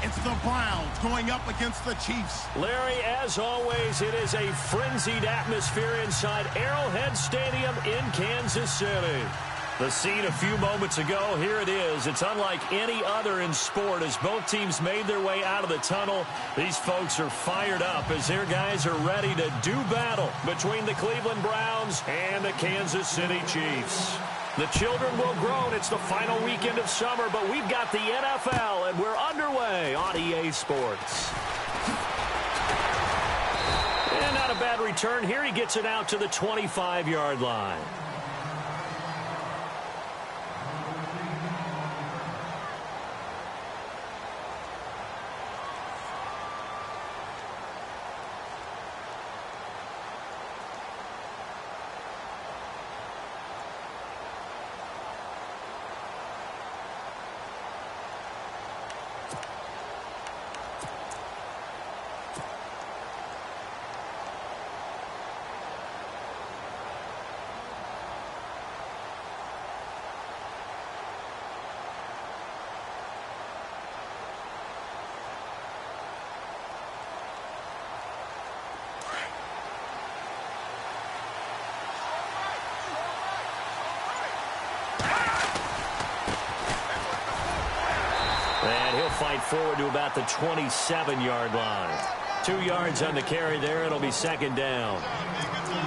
It's the Browns going up against the Chiefs. Larry, as always, it is a frenzied atmosphere inside Arrowhead Stadium in Kansas City. The scene a few moments ago, here it is. It's unlike any other in sport as both teams made their way out of the tunnel. These folks are fired up as their guys are ready to do battle between the Cleveland Browns and the Kansas City Chiefs. The children will groan. It's the final weekend of summer, but we've got the NFL, and we're underway on EA Sports. And not a bad return here. He gets it out to the 25-yard line. And he'll fight forward to about the 27-yard line. 2 yards on the carry there. It'll be second down.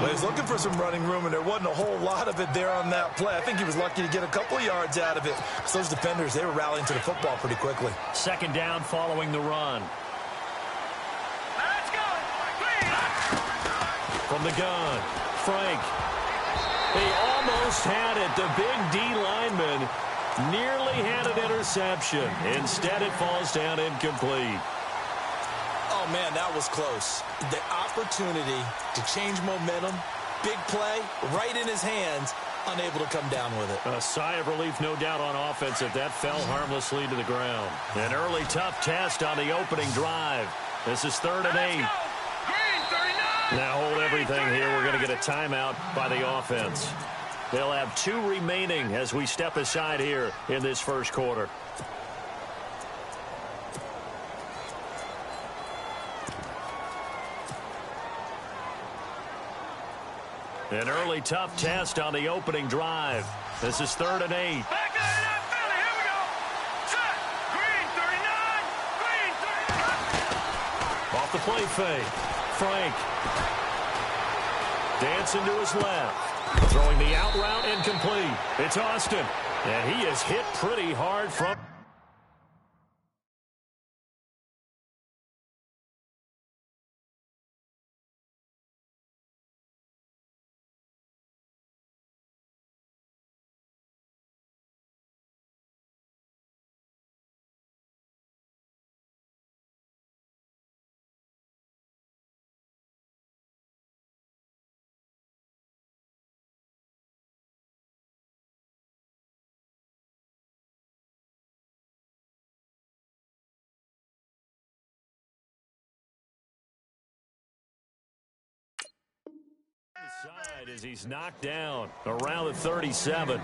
Well, he's looking for some running room, and there wasn't a whole lot of it there on that play. I think he was lucky to get a couple of yards out of it. So those defenders, they were rallying to the football pretty quickly. Second down following the run. Let's go. From the gun, Frank. He almost had it. The big D lineman nearly had an interception. Instead, it falls down incomplete. Oh, man, that was close. The opportunity to change momentum, big play, right in his hands, unable to come down with it. A sigh of relief, no doubt, on offense if that fell harmlessly to the ground. An early tough test on the opening drive. This is 3rd and 8. Now hold everything here. We're going to get a timeout by the offense. They'll have 2 remaining as we step aside here in this first quarter. An early tough test on the opening drive. This is 3rd and 8. Back to that Philly. Here we go. Set. Green 39. Green 39. Off the play fake. Frank. Dancing to his left. Throwing the out route incomplete. It's Austin. And he is hit pretty hard from the side as he's knocked down around the 37.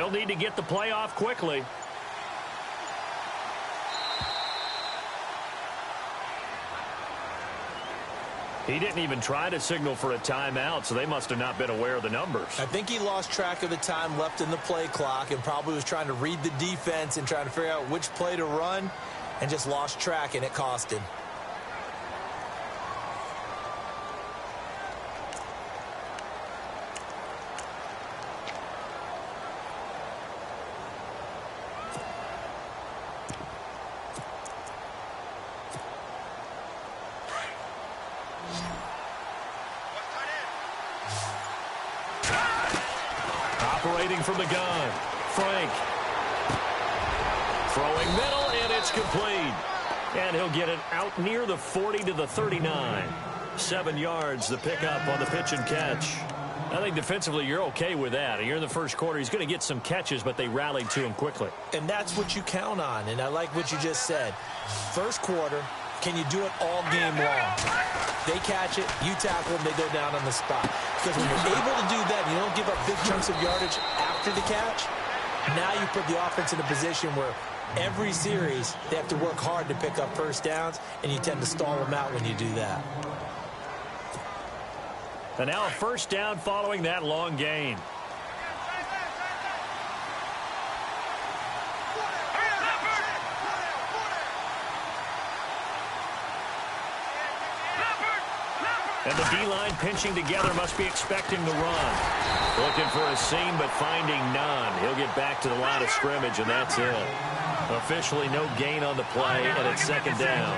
they'll need to get the play off quickly. He didn't even try to signal for a timeout, so they must have not been aware of the numbers. I think he lost track of the time left in the play clock and probably was trying to read the defense and trying to figure out which play to run and just lost track, and it cost him. Operating from the gun, Frank. Throwing middle, and it's complete. And he'll get it out near the 40 to the 39. 7 yards, the pickup on the pitch and catch. I think defensively you're okay with that. You're in the first quarter. He's going to get some catches, but they rallied to him quickly. And that's what you count on, and I like what you just said. First quarter, can you do it all game long? They catch it, you tackle them, they go down on the spot. Because when you're able to do that, you don't give up big chunks of yardage after the catch, now you put the offense in a position where every series they have to work hard to pick up first downs, and you tend to stall them out when you do that. And now a first down following that long gain. And the D-line pinching together, must be expecting the run. Looking for a seam, but finding none. He'll get back to the line of scrimmage, and that's it. Officially no gain on the play, and it's second down.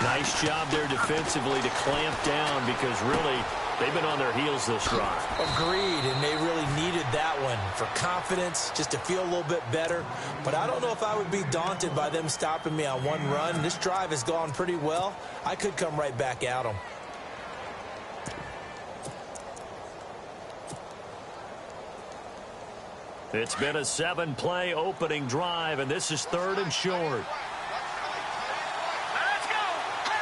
Nice job there defensively to clamp down, because really they've been on their heels this drive. Agreed, and they really needed that one for confidence, just to feel a little bit better. But I don't know if I would be daunted by them stopping me on one run. This drive has gone pretty well. I could come right back at them. It's been a 7-play opening drive, and this is 3rd and short. Let's go.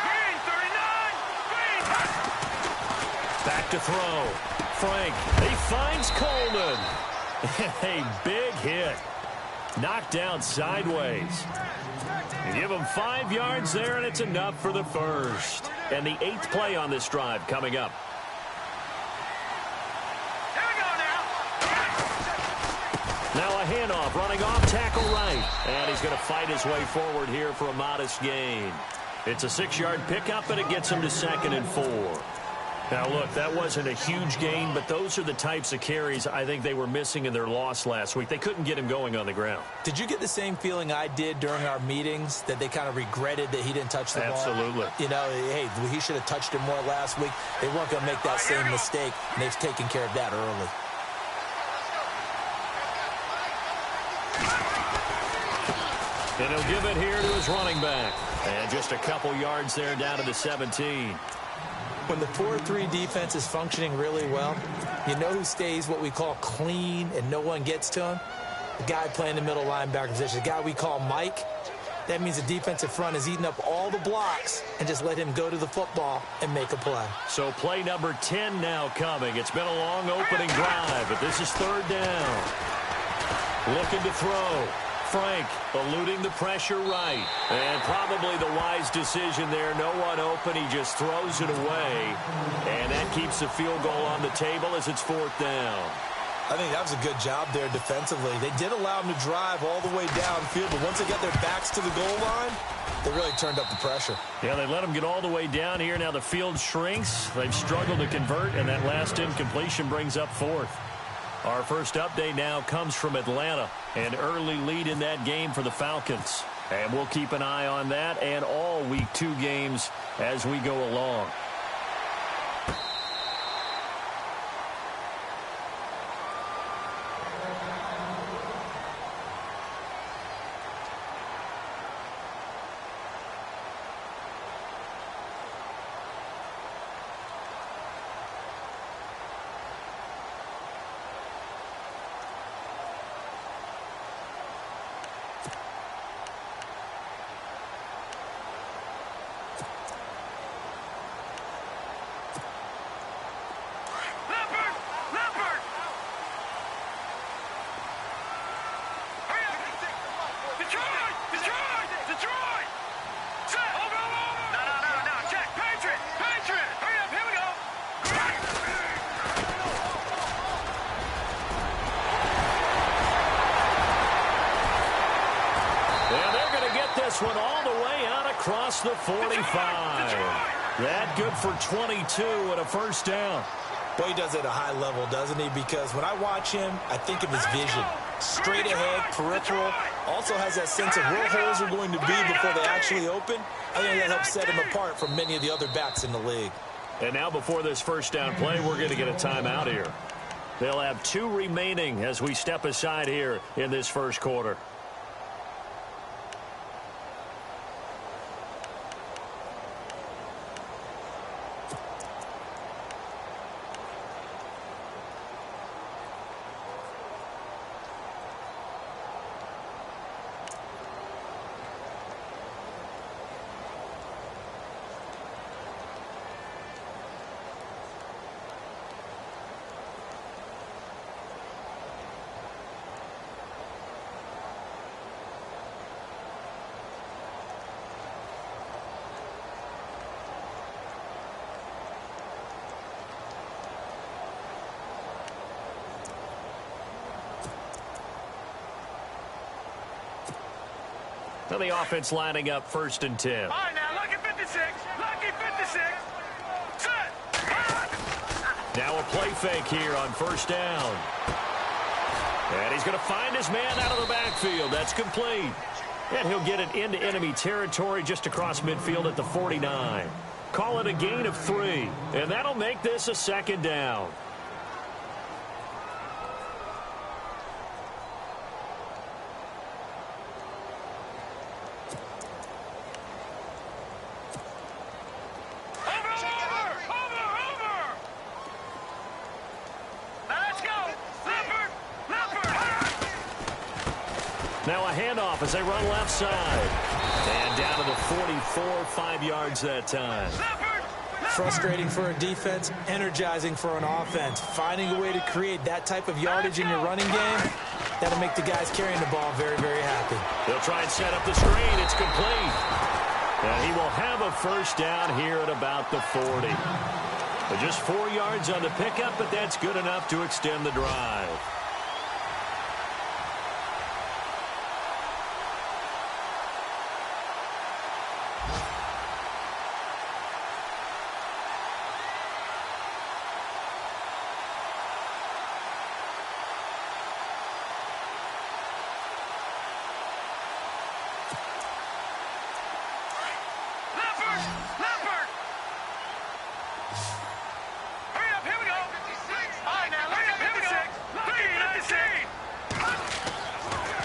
Green, 39. Green. Back to throw. Frank, he finds Coleman. A big hit. Knocked down sideways. You give him 5 yards there, and it's enough for the first. And the 8th play on this drive coming up. Now a handoff, running off tackle right. And he's going to fight his way forward here for a modest gain. It's a 6-yard pickup, and it gets him to 2nd and 4. Now, look, that wasn't a huge gain, but those are the types of carries I think they were missing in their loss last week. They couldn't get him going on the ground. Did you get the same feeling I did during our meetings, that they kind of regretted that he didn't touch the ball? Absolutely. You know, hey, he should have touched it more last week. They weren't going to make that same mistake, and they've taken care of that early. And he'll give it here to his running back. And just a couple yards there down to the 17. When the 4-3 defense is functioning really well, you know who stays what we call clean and no one gets to him? The guy playing the middle linebacker position, the guy we call Mike. That means the defensive front is eating up all the blocks and just let him go to the football and make a play. So play number 10 now coming. It's been a long opening drive, but this is 3rd down. Looking to throw. Frank eluding the pressure right. And probably the wise decision there. No one open. He just throws it away. And that keeps the field goal on the table as it's 4th down. I think that was a good job there defensively. They did allow him to drive all the way downfield, but once they got their backs to the goal line, they really turned up the pressure. Yeah, they let him get all the way down here. Now the field shrinks. They've struggled to convert, and that last incompletion brings up 4th. Our first update now comes from Atlanta. An early lead in that game for the Falcons. And we'll keep an eye on that and all Week 2 games as we go along. Detroit! Detroit! Detroit! Set! Over! No. Check! Patriot! Hurry up, here we go! And they're going to get this one all the way out across the 45. That good for 22 and a first down. Boy, he does it at a high level, doesn't he? Because when I watch him, I think of his vision. Straight ahead, peripheral. Also has that sense of where holes are going to be before they actually open. I think that helps set him apart from many of the other backs in the league. And now before this first down play, we're going to get a timeout here. They'll have 2 remaining as we step aside here in this first quarter. Now the offense lining up 1st and 10. All right, now, lucky 56. Lucky 56. Set! Now a play fake here on 1st down. And he's going to find his man out of the backfield. That's complete. And he'll get it into enemy territory just across midfield at the 49. Call it a gain of 3. And that'll make this a 2nd down. Now a handoff as they run left side. And down to the 44, 5 yards that time. Frustrating for a defense, energizing for an offense. Finding a way to create that type of yardage in your running game, that'll make the guys carrying the ball very, very happy. They'll try and set up the screen. It's complete. And he will have a first down here at about the 40. But just 4 yards on the pickup, but that's good enough to extend the drive.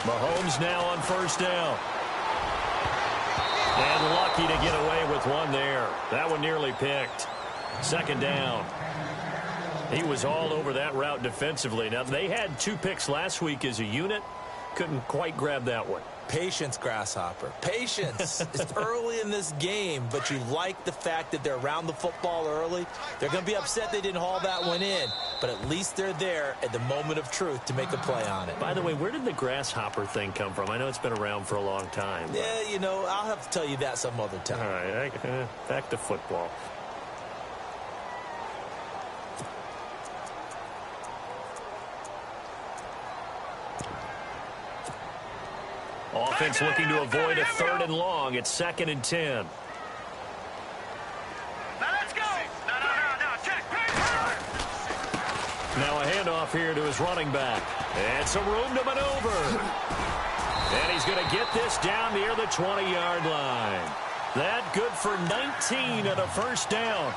Mahomes now on 1st down. And lucky to get away with one there. That one nearly picked. 2nd down. He was all over that route defensively. Now, they had 2 picks last week as a unit. Couldn't quite grab that one. Patience, Grasshopper. Patience. It's early in this game, but you like the fact that they're around the football early. They're going to be upset they didn't haul that one in, but at least they're there at the moment of truth to make a play on it. By the way, where did the grasshopper thing come from? I know it's been around for a long time. Yeah, you know, I'll have to tell you that some other time. All right, back to football. Offense looking to avoid a 3rd and long. It's 2nd and 10. Let's go. No. Check. Now a handoff here to his running back. And some room to maneuver. And he's going to get this down near the 20-yard line. That good for 19 and a first down.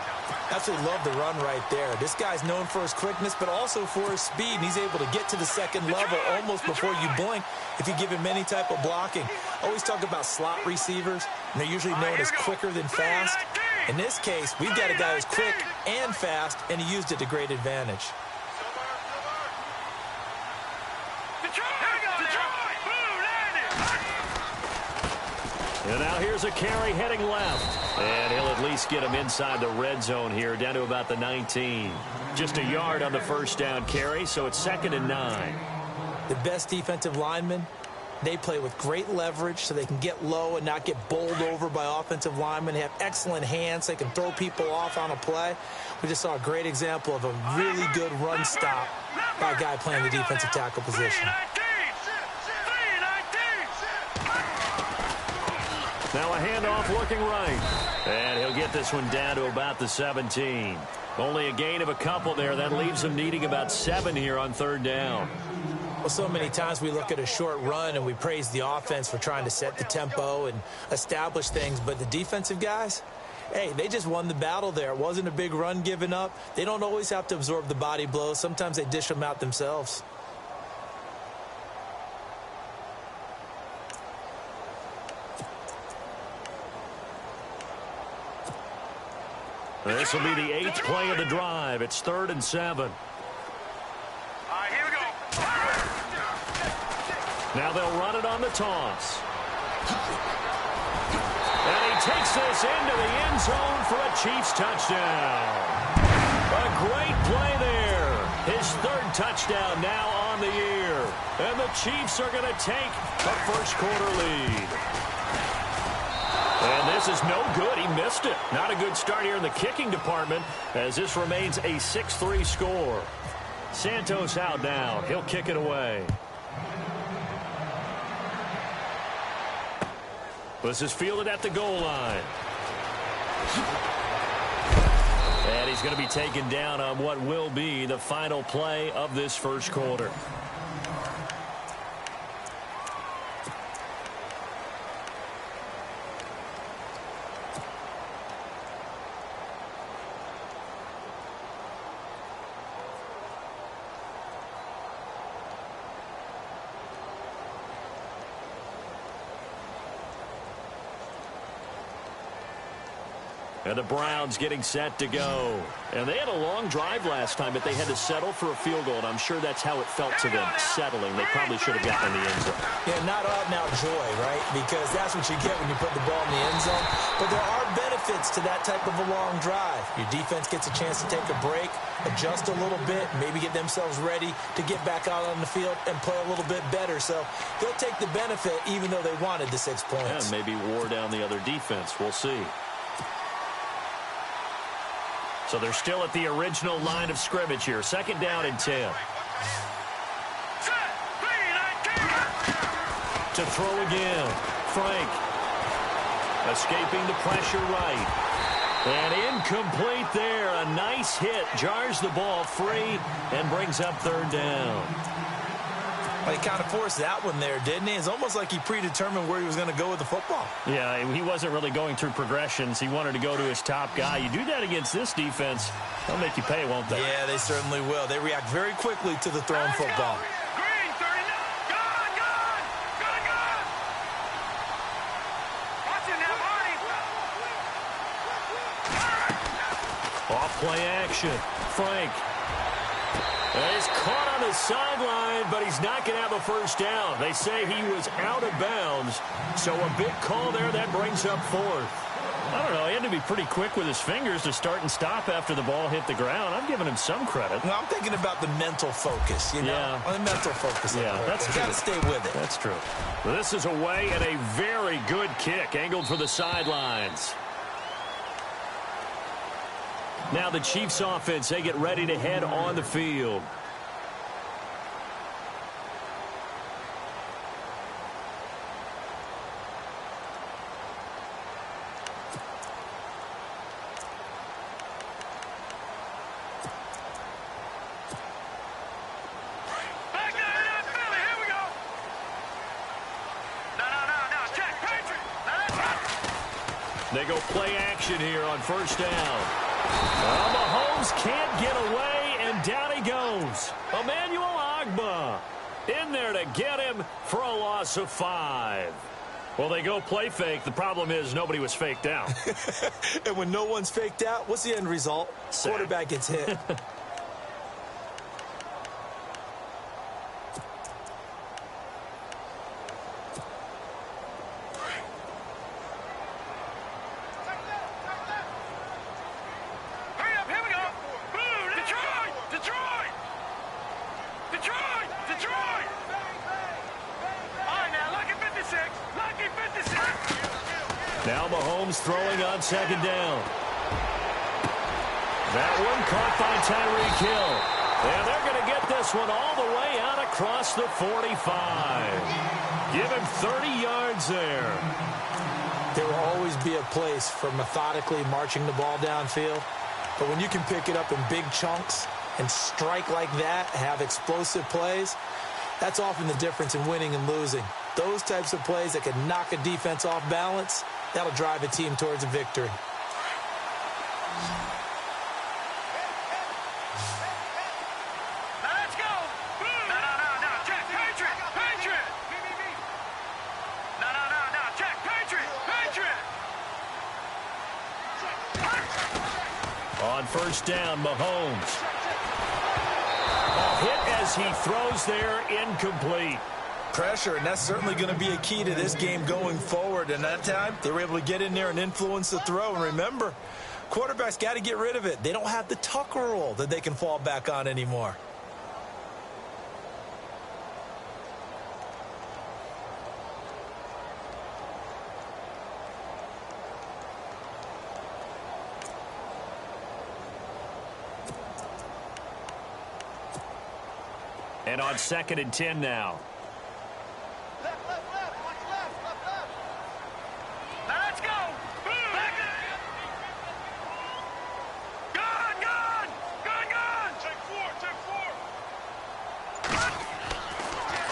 Absolutely love the run right there. This guy's known for his quickness, but also for his speed. He's able to get to the 2nd level almost before you blink if you give him any type of blocking. I always talk about slot receivers, and they're usually known as quicker than fast. In this case, we've got a guy who's quick and fast, and he used it to great advantage. And now here's a carry heading left. And he'll at least get him inside the red zone here, down to about the 19. Just a yard on the first down carry, so it's 2nd and 9. The best defensive lineman They play with great leverage so they can get low and not get bowled over by offensive linemen. They have excellent hands. They can throw people off on a play. We just saw a great example of a really good run stop by a guy playing the defensive tackle position. Now a handoff working right. And he'll get this one down to about the 17. Only a gain of a couple there. That leaves him needing about 7 here on 3rd down. Well, so many times we look at a short run and we praise the offense for trying to set the tempo and establish things. But the defensive guys, hey, they just won the battle there. It wasn't a big run given up. They don't always have to absorb the body blows. Sometimes they dish them out themselves. This will be the 8th play of the drive. It's 3rd and 7. All right, here we go. Now they'll run it on the toss. And he takes this into the end zone for a Chiefs touchdown. A great play there. His 3rd touchdown now on the year. And the Chiefs are going to take a first-quarter lead. And this is no good. He missed it. Not a good start here in the kicking department as this remains a 6-3 score. Santos out now. He'll kick it away. This is fielded at the goal line. And he's going to be taken down on what will be the final play of this first quarter. And the Browns getting set to go. And they had a long drive last time, but they had to settle for a field goal, and I'm sure that's how it felt to them, settling. They probably should have gotten in the end zone. Yeah, not out-and-out joy, right? Because that's what you get when you put the ball in the end zone. But there are benefits to that type of a long drive. Your defense gets a chance to take a break, adjust a little bit, maybe get themselves ready to get back out on the field and play a little bit better. So they'll take the benefit even though they wanted the 6 points. Yeah, maybe wore down the other defense. We'll see. So they're still at the original line of scrimmage here. 2nd down and 10. To throw again. Frank. Escaping the pressure right. And incomplete there. A nice hit. Jars the ball free and brings up 3rd down. Well, he kind of forced that one there, didn't he? It's almost like he predetermined where he was going to go with the football. Yeah, he wasn't really going through progressions. He wanted to go to his top guy. You do that against this defense, they'll make you pay, won't they? Yeah, they certainly will. They react very quickly to the thrown football. Green, 39. Good. Watching that, Marty. Off play action. Frank. He's caught on the sideline, but he's not going to have a first down. They say he was out of bounds, so a big call there that brings up 4th. I don't know. He had to be pretty quick with his fingers to start and stop after the ball hit the ground. I'm giving him some credit. Well, I'm thinking about the mental focus, you know? Yeah. The mental focus. Yeah, that's true. Got to stay with it. That's true. Well, this is away and a very good kick, angled for the sidelines. Now the Chiefs offense, they get ready to head on the field. They go play action here on 1st down. Well, Mahomes can't get away, and down he goes. Emmanuel Ogbah in there to get him for a loss of 5. Well, they go play fake. The problem is nobody was faked out. And when no one's faked out, what's the end result? Sack. Quarterback gets hit. Detroit! All right, now Now Mahomes throwing on second down. That one caught by Tyreek Hill. And they're going to get this one all the way out across the 45. Give him 30 yards there. There will always be a place for methodically marching the ball downfield. But when you can pick it up in big chunks and strike like that, have explosive plays, that's often the difference in winning and losing. Those types of plays that can knock a defense off balance, that'll drive a team towards a victory. Let's go. No, Jack, Patriot. No, Jack, Patriot. On first down, Mahomes. Hit as he throws there, incomplete. Pressure, and that's certainly going to be a key to this game going forward. And that time, they were able to get in there and influence the throw. And remember, quarterbacks got to get rid of it. They don't have the Tucker rule that they can fall back on anymore. And on 2nd and 10 now. Left. Let's go. Gun. Take four.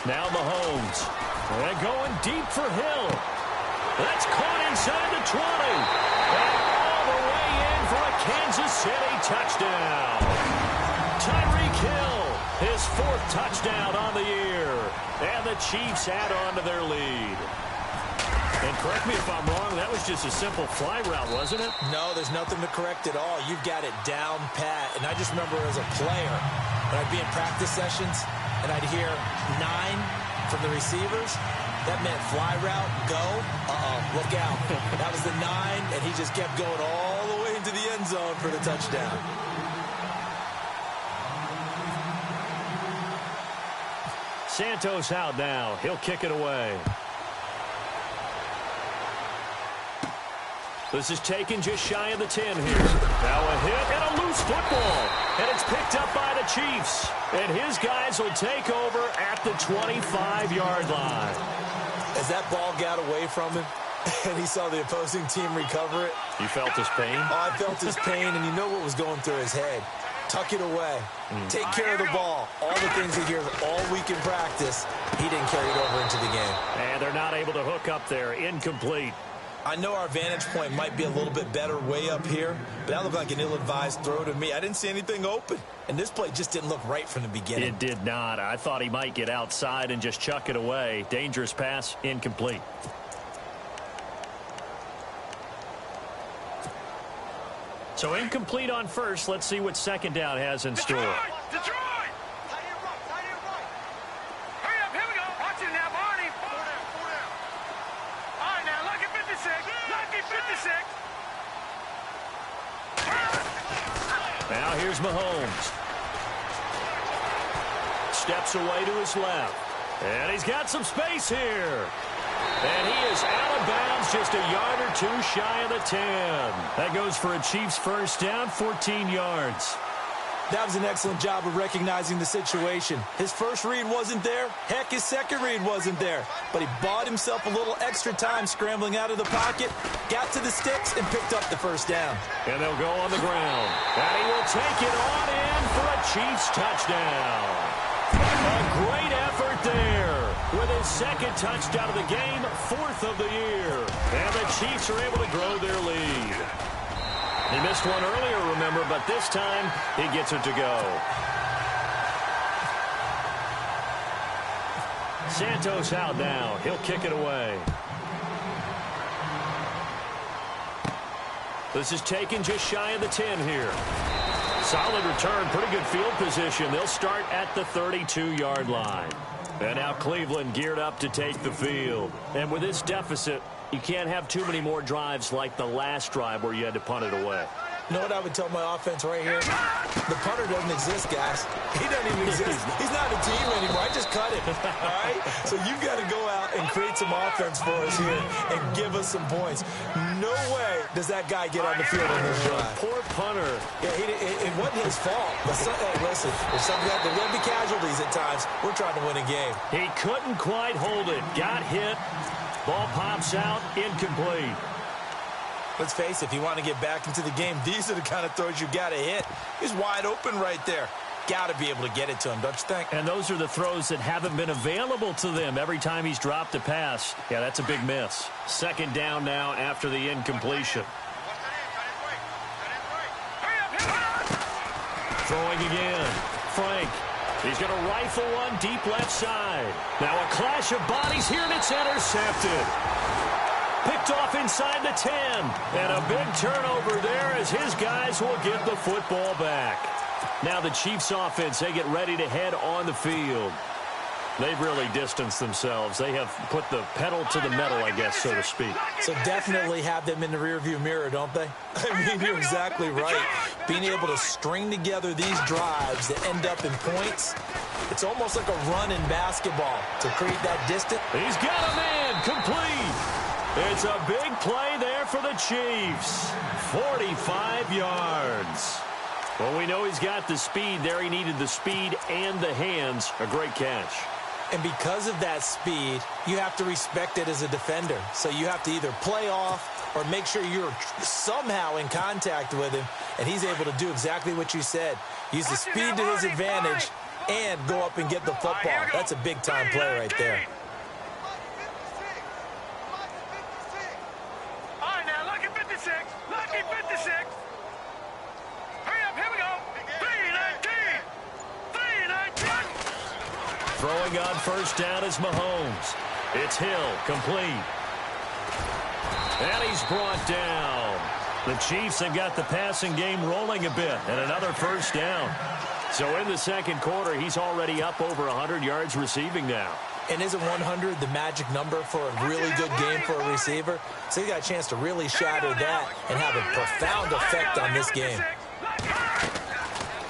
Now Mahomes. And going deep for Hill. That's caught inside the 20. And all the way in for a Kansas City touchdown. Tyreek Hill, his 4th touchdown on the year. And the Chiefs add on to their lead. And correct me if I'm wrong, that was just a simple fly route, wasn't it? No, there's nothing to correct at all. You've got it down pat. And I just remember as a player, when I'd be in practice sessions, and I'd hear 9 from the receivers, that meant fly route, go, look out. That was the 9, and he just kept going all the way into the end zone for the touchdown. Santos out now. He'll kick it away. This is taken just shy of the 10 here. Now a hit and a loose football. And it's picked up by the Chiefs. And his guys will take over at the 25-yard line. As that ball got away from him and he saw the opposing team recover it. You felt his pain? Oh, I felt his pain, and you know what was going through his head. Tuck it away. Take care of the ball. All the things he hears all week in practice, he didn't carry it over into the game. And they're not able to hook up there. Incomplete. I know our vantage point might be a little bit better way up here, but that looked like an ill-advised throw to me. I didn't see anything open, and this play just didn't look right from the beginning. It did not. I thought he might get outside and just chuck it away. Dangerous pass, incomplete. So incomplete on first. Let's see what second down has in store. Detroit! Tight end right. Hurry up, here we go. Watch it now, Barney. Four down. All right, now, lucky 56. Now here's Mahomes. Steps away to his left. And he's got some space here. And he is out of bounds just a yard or two shy of the 10. That goes for a Chiefs first down, 14 yards. That was an excellent job of recognizing the situation. His first read wasn't there. Heck, his second read wasn't there. But he bought himself a little extra time scrambling out of the pocket, got to the sticks, and picked up the first down. And they'll go on the ground. And he will take it on in for a Chiefs touchdown. A great effort there with his second touchdown of the game, 4th of the year. And the Chiefs are able to grow their lead. He missed one earlier, remember, but this time he gets it to go. Santos out now. He'll kick it away. This is taken just shy of the 10 here. Solid return, pretty good field position. They'll start at the 32-yard line. And now Cleveland geared up to take the field. And with this deficit, you can't have too many more drives like the last drive where you had to punt it away. You know what I would tell my offense right here? The punter doesn't exist, guys. He doesn't even exist. He's not a team anymore. I just cut him, all right? So you've got to go out and create some offense for us here and give us some points. No way does that guy get on the field on this drive. Poor punter. Yeah, it wasn't his fault. But hey, listen, there's going to be casualties at times. We're trying to win a game. He couldn't quite hold it. Got hit. Ball pops out. Incomplete. Let's face it, if you want to get back into the game, these are the kind of throws you got to hit. He's wide open right there. Got to be able to get it to him, don't you think? And those are the throws that haven't been available to them every time he's dropped a pass. Yeah, that's a big miss. Second down now after the incompletion. Throwing again. Frank. He's going to rifle one deep left side. Now a clash of bodies here, and it's intercepted. Picked off inside the 10. And a big turnover there as his guys will get the football back. Now the Chiefs offense, they get ready to head on the field. They've really distanced themselves. They have put the pedal to the metal, I guess, so to speak. So definitely have them in the rearview mirror, don't they? I mean, you're exactly right. Being able to string together these drives that end up in points, it's almost like a run in basketball to create that distance. He's got a man complete. It's a big play there for the Chiefs. 45 yards. Well, we know he's got the speed there. He needed the speed and the hands. A great catch. And because of that speed, you have to respect it as a defender. So you have to either play off or make sure you're somehow in contact with him, and he's able to do exactly what you said. Use the speed to his advantage and go up and get the football. That's a big-time play right there. All right, now, lucky 56. Lucky 56. Hurry up, here we go. 3-19. 3-19. Throwing on first down is Mahomes. It's Hill, complete. And he's brought down. The Chiefs have got the passing game rolling a bit, and another first down. So in the second quarter, he's already up over 100 yards receiving now. And isn't 100 the magic number for a really good game for a receiver? So he got a chance to really shatter that and have a profound effect on this game.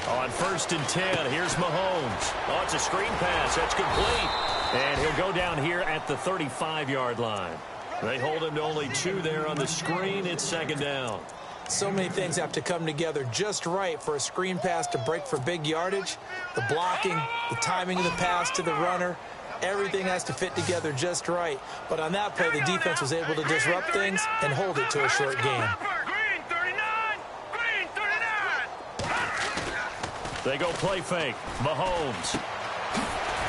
On first and 10, here's Mahomes. Oh, it's a screen pass. That's complete. And he'll go down here at the 35-yard line. They hold him to only 2 there on the screen. It's second down. So many things have to come together just right for a screen pass to break for big yardage. The blocking, the timing of the pass to the runner, everything has to fit together just right. But on that play, the defense was able to disrupt things and hold it to a short game. Green 39. Green 39. They go play fake. Mahomes.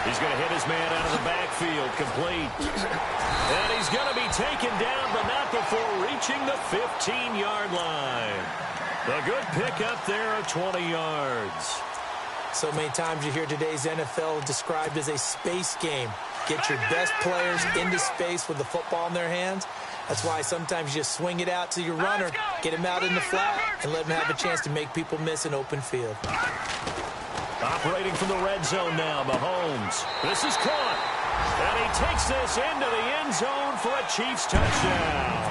He's going to hit his man out of the backfield. Complete. And he's going to be taken down, but not before reaching the 15-yard line. The good pickup there of 20 yards. So many times you hear today's NFL described as a space game. Get your best players into space with the football in their hands. That's why sometimes you just swing it out to your runner, get him out in the flat, and let him have a chance to make people miss an open field. Operating from the red zone now, Mahomes. This is caught. And he takes this into the end zone for a Chiefs touchdown.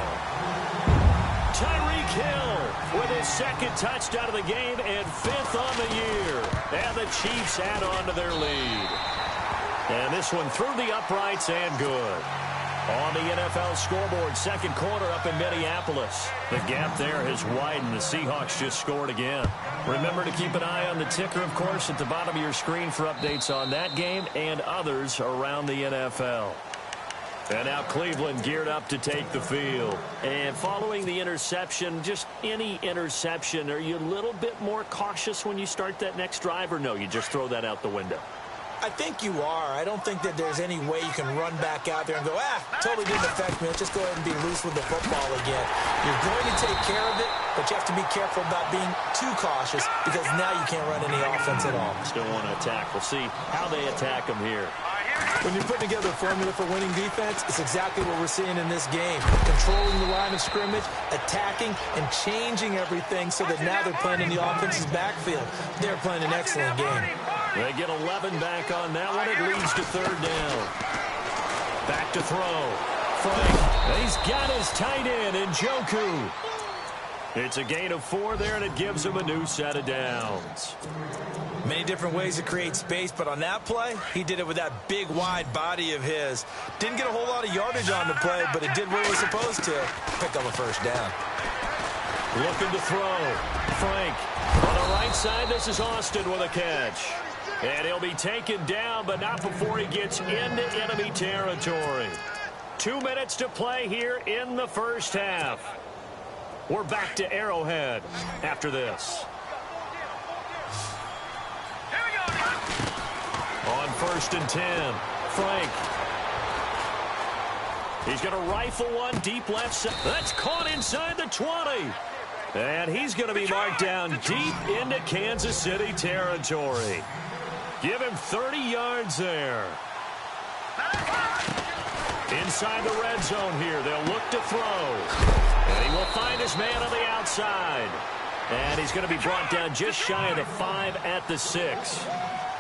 Tyreek Hill with his second touchdown of the game and 5th on the year. And the Chiefs add on to their lead. And this one through the uprights and good. On the NFL scoreboard, second quarter up in Minneapolis. The gap there has widened. The Seahawks just scored again. Remember to keep an eye on the ticker, of course, at the bottom of your screen for updates on that game and others around the NFL. And now Cleveland geared up to take the field. And following the interception, just any interception, are you a little bit more cautious when you start that next drive, or no, you just throw that out the window? I think you are. I don't think that there's any way you can run back out there and go, totally didn't affect me. Let's just go ahead and be loose with the football again. You're going to take care of it, but you have to be careful about being too cautious because now you can't run any offense at all. Still want to attack. We'll see how they attack them here. When you're putting together a formula for winning defense, it's exactly what we're seeing in this game. Controlling the line of scrimmage, attacking, and changing everything so that now they're playing in the offense's backfield. They're playing an excellent game. They get 11 back on that one. It leads to third down. Back to throw. Frank, he's got his tight end in Njoku. It's a gain of 4 there, and it gives him a new set of downs. Many different ways to create space, but on that play, he did it with that big, wide body of his. Didn't get a whole lot of yardage on the play, but it did what it was supposed to. Pick up a first down. Looking to throw. Frank. On the right side, this is Austin with a catch. And he'll be taken down, but not before he gets into enemy territory. 2 minutes to play here in the first half. We're back to Arrowhead after this. On 1st and 10, Frank. He's going to rifle one deep left side. That's caught inside the 20. And he's going to be marked down deep into Kansas City territory. Give him 30 yards there. Inside the red zone here, they'll look to throw. And he will find his man on the outside. And he's going to be brought down just shy of the 5 at the 6.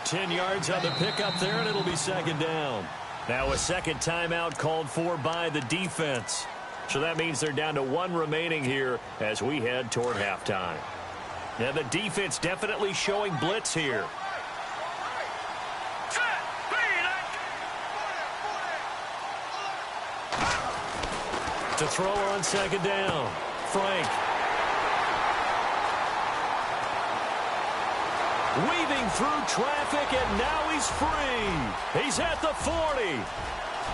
10 yards on the pickup there, and it'll be 2nd down. Now a second timeout called for by the defense. So that means they're down to 1 remaining here as we head toward halftime. Now the defense definitely showing blitz here. To throw on 2nd down, Frank. Weaving through traffic, and now he's free. He's at the 40.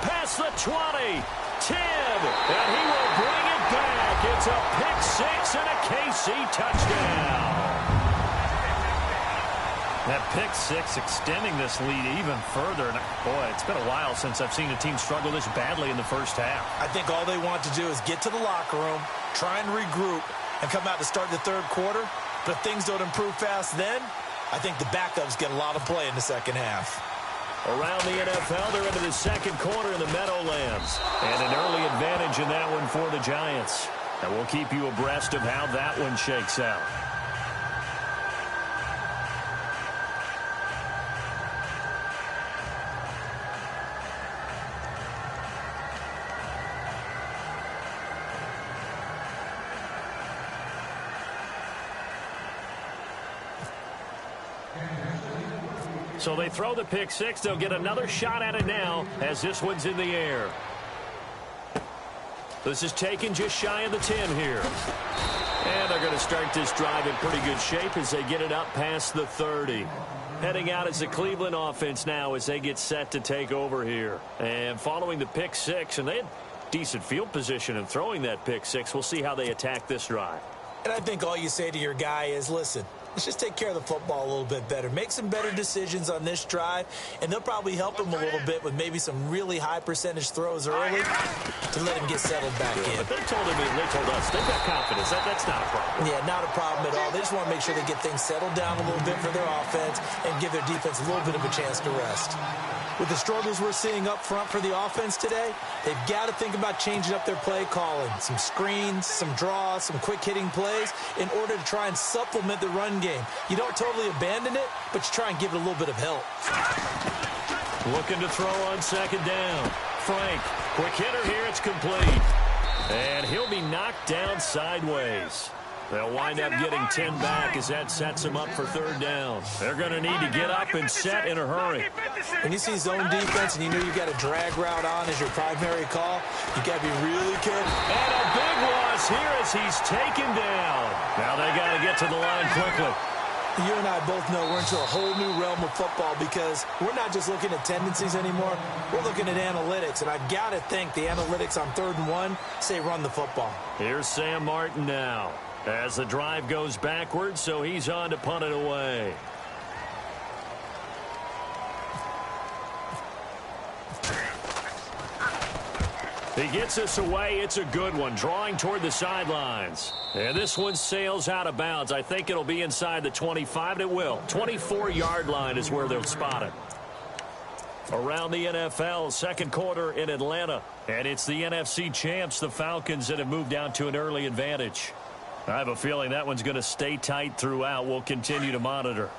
Past the 20. 10. And he will bring it back. It's a pick 6 and a KC touchdown. That pick 6 extending this lead even further. And boy, it's been a while since I've seen a team struggle this badly in the first half. I think all they want to do is get to the locker room, try and regroup, and come out to start the 3rd quarter. But if things don't improve fast then, I think the backups get a lot of play in the 2nd half. Around the NFL, they're into the 2nd quarter in the Meadowlands. And an early advantage in that one for the Giants. And we'll keep you abreast of how that one shakes out. So they throw the pick 6. They'll get another shot at it now as this one's in the air. This is taken just shy of the 10 here. And they're going to start this drive in pretty good shape as they get it up past the 30. Heading out is the Cleveland offense now as they get set to take over here. And following the pick 6, and they had decent field position in throwing that pick 6. We'll see how they attack this drive. And I think all you say to your guy is, listen, let's just take care of the football a little bit better. Make some better decisions on this drive, and they'll probably help him a little bit with maybe some really high percentage throws early to let him get settled back in. But they told us they've got confidence. That's not a problem. Yeah, not a problem at all. They just want to make sure they get things settled down a little bit for their offense and give their defense a little bit of a chance to rest. With the struggles we're seeing up front for the offense today, they've got to think about changing up their play calling. Some screens, some draws, some quick-hitting plays in order to try and supplement the run game. You don't totally abandon it, but you try and give it a little bit of help. Looking to throw on 2nd down. Frank, quick hitter here, it's complete. And he'll be knocked down sideways. They'll wind up getting 10 back as that sets them up for 3rd down. They're going to need to get up and set in a hurry. When you see zone defense and you know you've got a drag route on as your primary call, you got to be really careful. And a big loss here as he's taken down. Now they got to get to the line quickly. You and I both know we're into a whole new realm of football because we're not just looking at tendencies anymore. We're looking at analytics, and I've got to think the analytics on 3rd and 1 say run the football. Here's Sam Martin now as the drive goes backwards, so he's on to punt it away. He gets us away. It's a good one, drawing toward the sidelines. And this one sails out of bounds. I think it'll be inside the 25, and it will. 24-yard line is where they'll spot it. Around the NFL, 2nd quarter in Atlanta. And it's the NFC champs, the Falcons, that have moved down to an early advantage. I have a feeling that one's going to stay tight throughout. We'll continue to monitor.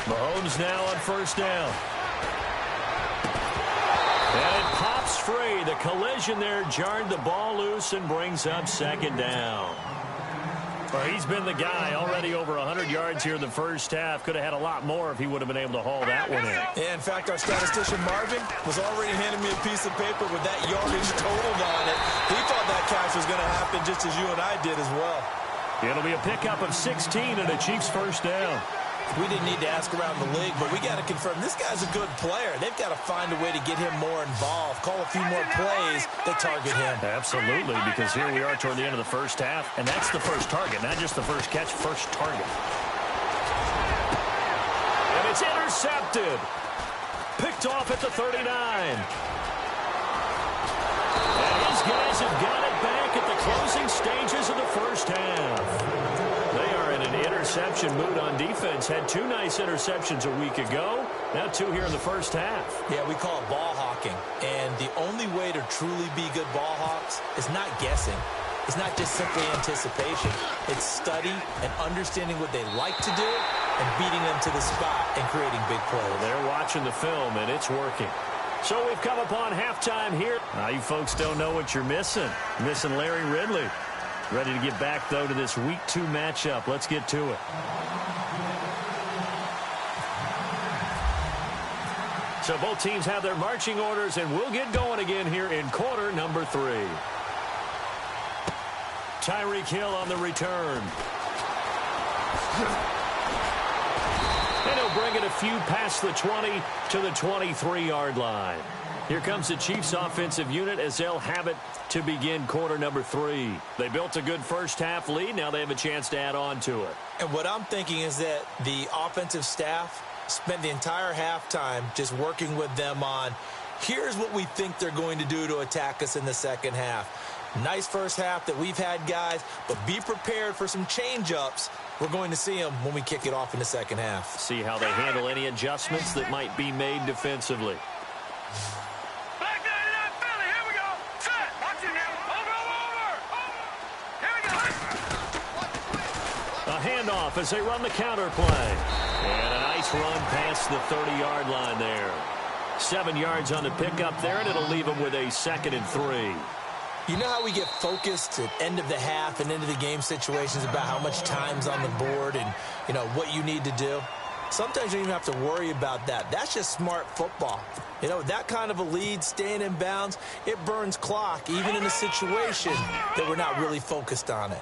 Mahomes now on 1st down. And it pops free. The collision there jarred the ball loose and brings up second down. Well, he's been the guy, already over 100 yards here in the first half. Could have had a lot more if he would have been able to haul that one in. Yeah, in fact, our statistician Marvin was already handing me a piece of paper with that yardage totaled on it. He thought that catch was going to happen just as you and I did as well. It'll be a pickup of 16 and a Chiefs first down. We didn't need to ask around the league, but we got to confirm this guy's a good player. They've got to find a way to get him more involved, call a few more plays that target him. Absolutely, because here we are toward the end of the first half, and that's the first target, not just the first catch, first target. And it's intercepted. Picked off at the 39. And his guys have got it back at the closing stages of the first half. They are in an interception mood on defense. Had 2 nice interceptions a week ago. Now 2 here in the first half. Yeah, we call it ball hawking. And the only way to truly be good ball hawks is not guessing. It's not just simply anticipation. It's study and understanding what they like to do and beating them to the spot and creating big plays. They're watching the film, and it's working. So we've come upon halftime here. Now you folks don't know what you're missing. Missing Larry Ridley. Ready to get back, though, to this Week 2 matchup. Let's get to it. So both teams have their marching orders, and we'll get going again here in quarter number 3. Tyreek Hill on the return. And he'll bring it a few past the 20 to the 23-yard line. Here comes the Chiefs offensive unit as they'll have it to begin quarter number 3. They built a good first half lead. Now they have a chance to add on to it. And what I'm thinking is that the offensive staff spent the entire halftime just working with them on, here's what we think they're going to do to attack us in the second half. Nice first half that we've had, guys, but be prepared for some change-ups. We're going to see them when we kick it off in the second half. See how they handle any adjustments that might be made defensively. A handoff as they run the counter play. And a nice run past the 30-yard line there. 7 yards on the pickup there, and it'll leave them with a 2nd and 3. You know how we get focused at end of the half and into the game situations about how much time's on the board and, you know, what you need to do? Sometimes you don't even have to worry about that. That's just smart football. You know, that kind of a lead, staying in bounds, it burns clock, even in a situation that we're not really focused on it.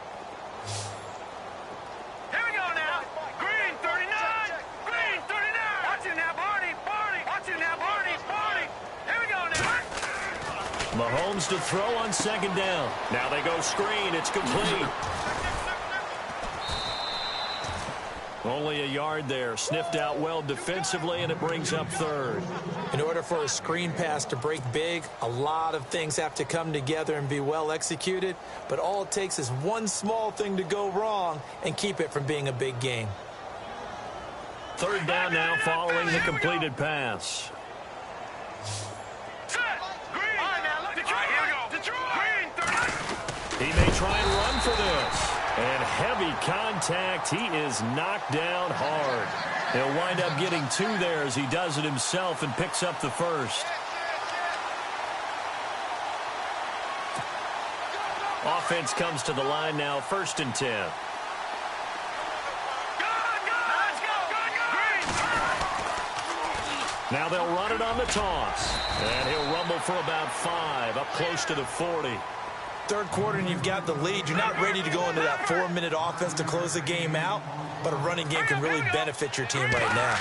Here we go now. Green 39. Green 39. Watch it now, Barney. Barney. Watch it now, Barney. Barney. Here we go now. Mahomes to throw on 2nd down. Now they go screen. It's complete. Only a yard there. Sniffed out well defensively, and it brings up 3rd. In order for a screen pass to break big, a lot of things have to come together and be well executed. But all it takes is one small thing to go wrong and keep it from being a big game. 3rd down now following the completed pass. He may try and run for this. And heavy contact. He is knocked down hard. He'll wind up getting 2 there as he does it himself and picks up the 1st. Offense comes to the line now, 1st and 10. Now they'll run it on the toss. And he'll rumble for about 5, up close to the 40. Third quarter and you've got the lead. You're not ready to go into that 4-minute offense to close the game out, but a running game can really benefit your team right now.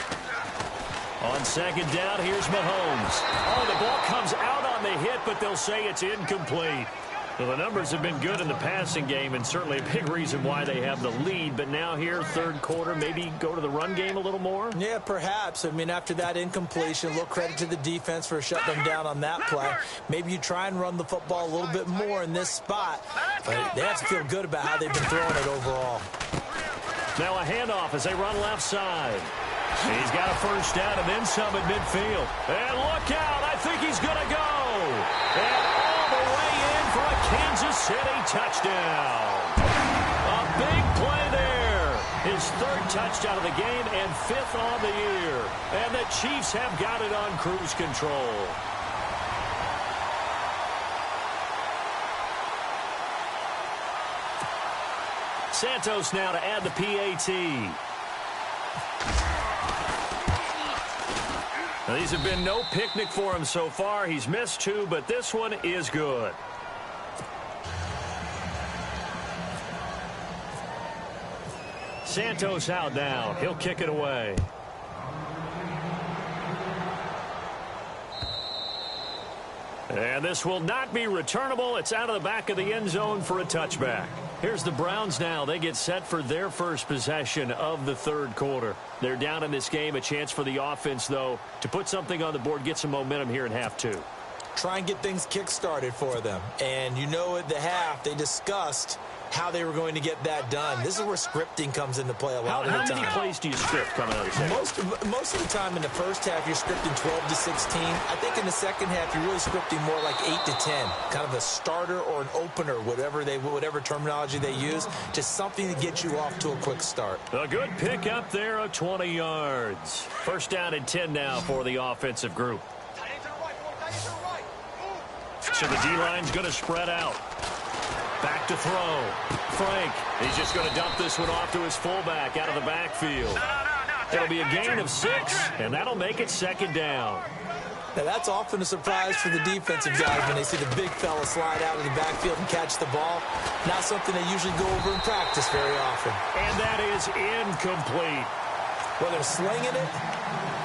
On 2nd down, here's Mahomes. Oh, the ball comes out on the hit, but they'll say it's incomplete. Well, the numbers have been good in the passing game, and certainly a big reason why they have the lead. But now here, 3rd quarter, maybe go to the run game a little more? Yeah, perhaps. I mean, after that incompletion, a little credit to the defense for shutting them down on that play. Maybe you try and run the football a little bit more in this spot. But they have to feel good about how they've been throwing it overall. Now a handoff as they run left side. He's got a 1st down and then some at midfield. And look out, I think he's going to go. And all the way in for a Kansas City touchdown. A big play there. His 3rd touchdown of the game and 5th on the year. And the Chiefs have got it on cruise control. Santos now to add the PAT. Now, these have been no picnic for him so far. He's missed 2, but this one is good. Santos out now. He'll kick it away. And this will not be returnable. It's out of the back of the end zone for a touchback. Here's the Browns now. They get set for their first possession of the third quarter. They're down in this game. A chance for the offense, though, to put something on the board, get some momentum here in half 2. Try and get things kick-started for them. And you know at the half, they discussed how they were going to get that done. This is where scripting comes into play a lot of the time. How many plays do you script coming out of the second? Most of the time in the first half, you're scripting 12 to 16. I think in the second half, you're really scripting more like 8 to 10. Kind of a starter or an opener, whatever terminology they use. Just something to get you off to a quick start. A good pick up there of 20 yards. First down and 10 now for the offensive group. So the D-line's going to spread out. Back to throw. Frank, he's just going to dump this one off to his fullback out of the backfield. It'll be a gain of 6, and that'll make it second down. Now, that's often a surprise for the defensive guys when they see the big fella slide out of the backfield and catch the ball. Not something they usually go over in practice very often. And that is incomplete. Well, they're slinging it,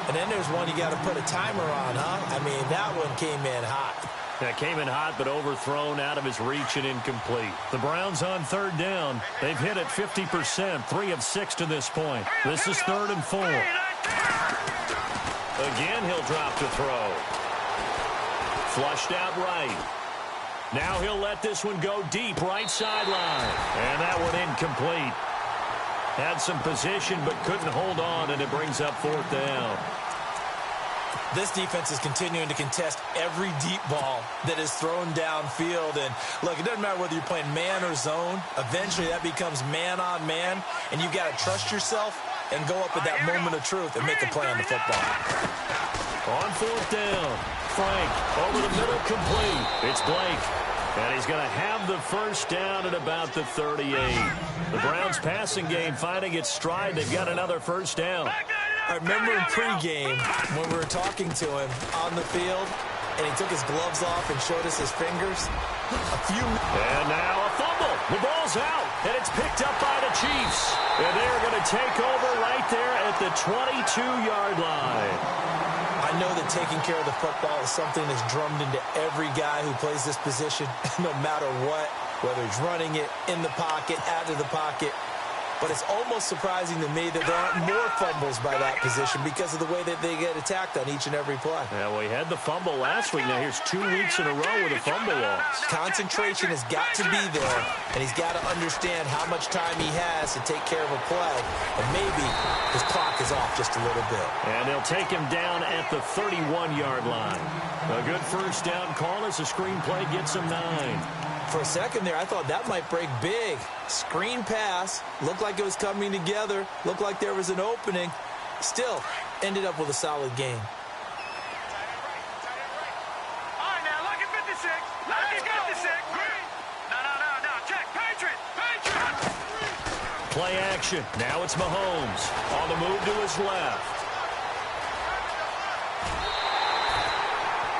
and then there's one you got to put a timer on, huh? I mean, that one came in hot. That came in hot, but overthrown out of his reach and incomplete. The Browns on third down. They've hit it 50%, 3 of 6 to this point. This is 3rd and 4. Again, he'll drop to throw. Flushed out right. Now he'll let this one go deep, right sideline. And that one incomplete. Had some position, but couldn't hold on, and it brings up 4th down. This defense is continuing to contest every deep ball that is thrown downfield. And, look, it doesn't matter whether you're playing man or zone. Eventually, that becomes man-on-man, and you've got to trust yourself and go up at that moment of truth and make a play on the football. On 4th down, Frank over the middle, complete. It's Blake, and he's going to have the first down at about the 38. The Browns passing game finding its stride. They've got another first down. I remember in pregame when we were talking to him on the field, and he took his gloves off and showed us his fingers. And now a fumble. The ball's out, and it's picked up by the Chiefs. And they're going to take over right there at the 22-yard line. I know that taking care of the football is something that's drummed into every guy who plays this position, no matter what, whether he's running it, in the pocket, out of the pocket. But it's almost surprising to me that there aren't more fumbles by that position because of the way that they get attacked on each and every play. Yeah, well, he had the fumble last week. Now here's 2 weeks in a row with a fumble loss. Concentration has got to be there, and he's got to understand how much time he has to take care of a play. And maybe his clock is off just a little bit. And they'll take him down at the 31-yard line. A good first down call as the screenplay gets him 9. For a second there, I thought that might break big. Screen pass, looked like it was coming together, looked like there was an opening. Still, ended up with a solid game. All right, now, look at 56. Look at 56. No. Check. Patriot. Play action. Now it's Mahomes. On the move to his left.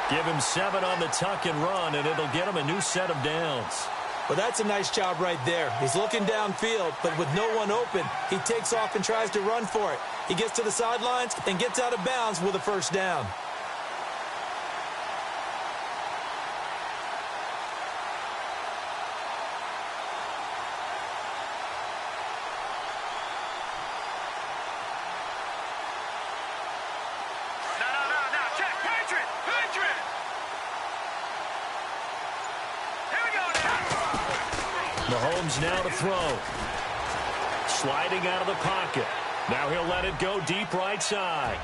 Give him 7 on the tuck and run, and it'll get him a new set of downs. Well, that's a nice job right there. He's looking downfield, but with no one open, he takes off and tries to run for it. He gets to the sidelines and gets out of bounds with a first down. Mahomes now to throw. Sliding out of the pocket. Now he'll let it go deep right side.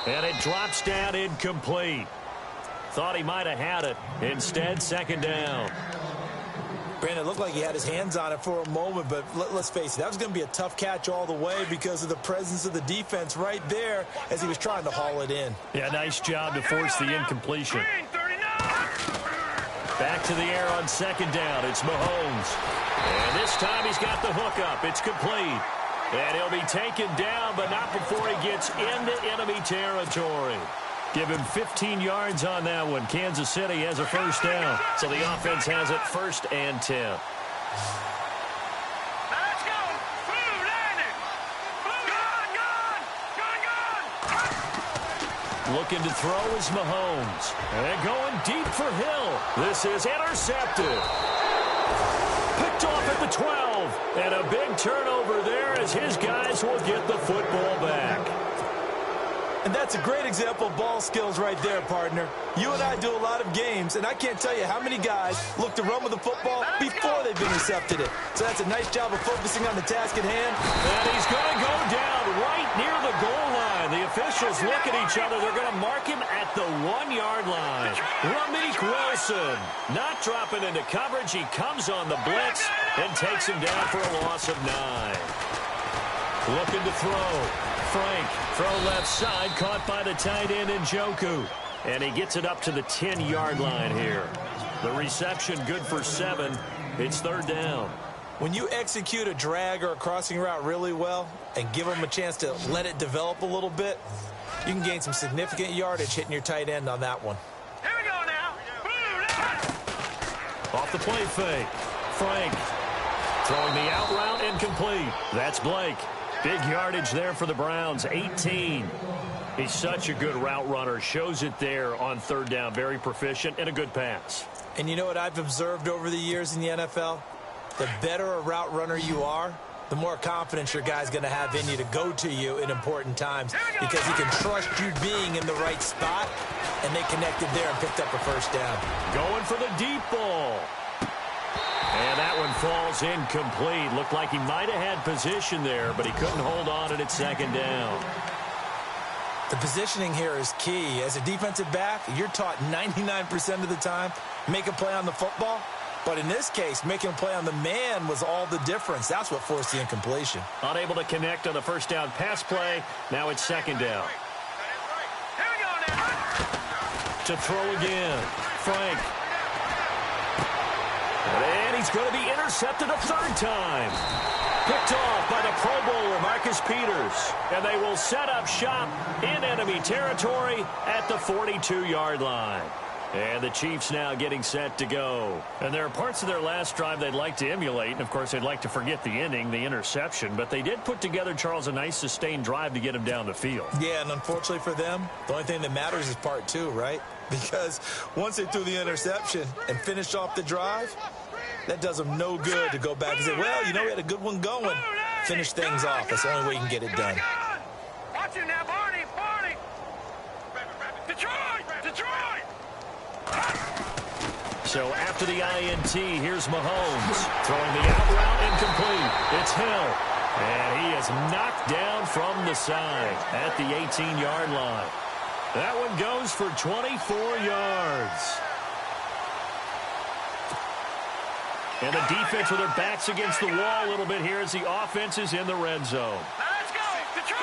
And it drops down incomplete. Thought he might have had it. Instead, second down. Brandon, it looked like he had his hands on it for a moment, but let's face it, that was going to be a tough catch all the way because of the presence of the defense right there as he was trying to haul it in. Yeah, nice job to force the incompletion. Back to the air on second down. It's Mahomes. And this time he's got the hook up. It's complete. And he'll be taken down, but not before he gets into enemy territory. Give him 15 yards on that one. Kansas City has a first down. So the offense has it 1st and 10. Let's go. Blue landing. Gone. Looking to throw is Mahomes. And going deep for Hill. This is intercepted. Picked off at the 12. And a big turnover there as his guys will get the football back. And that's a great example of ball skills right there, partner. You and I do a lot of games, and I can't tell you how many guys look to run with the football before they've intercepted it. So that's a nice job of focusing on the task at hand. And he's going to go down right near the goal line. The officials look at each other. They're going to mark him at the 1-yard line. Ramik Wilson not dropping into coverage. He comes on the blitz and takes him down for a loss of 9. Looking to throw. Frank, throw left side, caught by the tight end Njoku. And he gets it up to the 10-yard line here. The reception good for 7. It's 3rd down. When you execute a drag or a crossing route really well and give them a chance to let it develop a little bit, you can gain some significant yardage hitting your tight end on that one. Here we go now. Off the play fake. Frank throwing the out route incomplete. That's Blake. Big yardage there for the Browns, 18. He's such a good route runner. Shows it there on 3rd down. Very proficient and a good pass. And you know what I've observed over the years in the NFL? The better a route runner you are, the more confidence your guy's going to have in you to go to you in important times because he can trust you being in the right spot, and they connected there and picked up a first down. Going for the deep ball. And that one falls incomplete. Looked like he might have had position there, but he couldn't hold on and it's 2nd down. The positioning here is key. As a defensive back, you're taught 99% of the time, make a play on the football. But in this case, making a play on the man was all the difference. That's what forced the incompletion. Unable to connect on the first down pass play. Now it's 2nd down. Here we go now. To throw again. Frank. And he's going to be intercepted a 3rd time. Picked off by the Pro Bowler, Marcus Peters. And they will set up shop in enemy territory at the 42-yard line. And the Chiefs now getting set to go. And there are parts of their last drive they'd like to emulate. And, of course, they'd like to forget the ending, the interception. But they did put together, Charles, a nice sustained drive to get him down the field. Yeah, and unfortunately for them, the only thing that matters is part 2, right? Because once they threw the interception and finished off the drive, that does them no good to go back and say, well, you know, we had a good one going. Finish things off. That's the only way you can get it done. Watch it now, Barney. Detroit. So after the INT, here's Mahomes. Throwing the out route incomplete. It's Hill. And he is knocked down from the side at the 18-yard line. That one goes for 24 yards. And the defense with their backs against the wall a little bit here as the offense is in the red zone. Let's go. Detroit.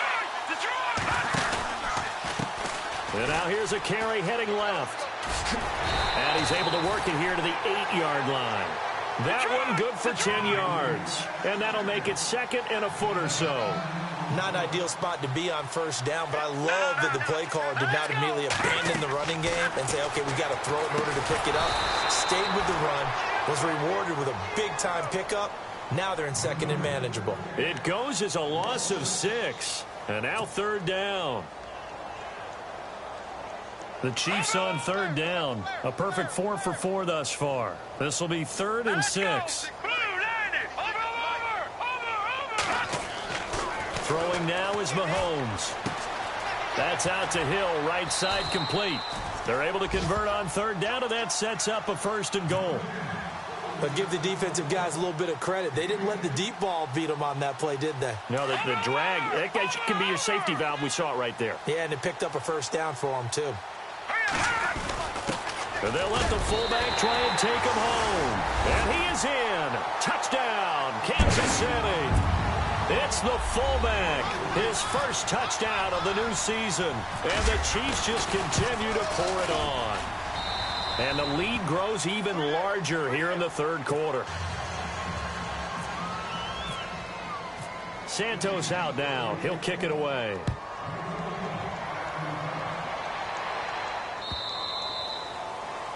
And now here's a carry heading left. And he's able to work it here to the 8-yard line. That one good for 10 yards. And that'll make it 2nd and a foot or so. Not an ideal spot to be on first down, but I love that the play caller did not immediately abandon the running game and say, okay, we got to throw it in order to pick it up. Stayed with the run, was rewarded with a big-time pickup. Now they're in 2nd and manageable. It goes as a loss of 6. And now 3rd down. The Chiefs on 3rd down. A perfect 4 for 4 thus far. This will be 3rd and 6. Throwing now is Mahomes. That's out to Hill, right side complete. They're able to convert on 3rd down, and that sets up a 1st and goal. But give the defensive guys a little bit of credit. They didn't let the deep ball beat them on that play, did they? No, the drag, that can be your safety valve. We saw it right there. Yeah, and it picked up a 1st down for them, too. And they'll let the fullback try and take him home. And he is in. Touchdown, Kansas City. It's the fullback, his first touchdown of the new season. And the Chiefs just continue to pour it on. And the lead grows even larger here in the third quarter. Santos out now. He'll kick it away.